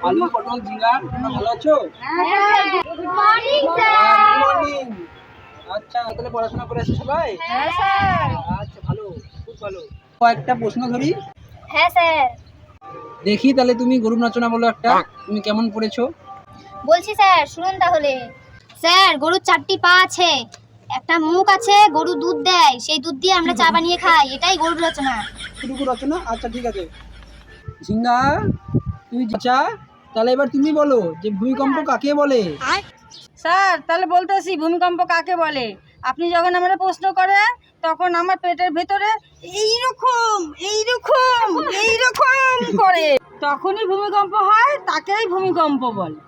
আলু পটল ঝিঙ্গা, তোমরা ভালো আছো? Good morning good morning. আচ্ছা, তাহলে পড়াশোনা করে আছো সবাই? হ্যাঁ স্যার। আচ্ছা, ভালো, খুব ভালো। একটা প্রশ্ন ধরি, হ্যাঁ স্যার। দেখি তাহলে তুমি গরু রচনা বলো একটা, তুমি কেমন পড়েছো? বলছি স্যার, শুনুন তাহলে। স্যার, গরুর 4টি পা আছে, একটা মুখ আছে, গরু দুধ দেয়, সেই দুধ দিয়ে আমরা চা বানিয়ে খাই, এটাই গরুর রচনা। এটুকু রচনা? আচ্ছা ঠিক আছে। ঝিঙ্গা, তুমি আচ্ছা তাহলে এবার তুমি বলো যে ভূমিকম্প কাকে বলে? স্যার, তাহলে বলতেছি ভূমিকম্প কাকে বলে। আপনি যখন আমরা প্রশ্ন করেন তখন আমার পেটের ভেতরে এইরকম এইরকম এইরকম করে তখনই ভূমিকম্প হয়, তাকেই ভূমিকম্প বলে।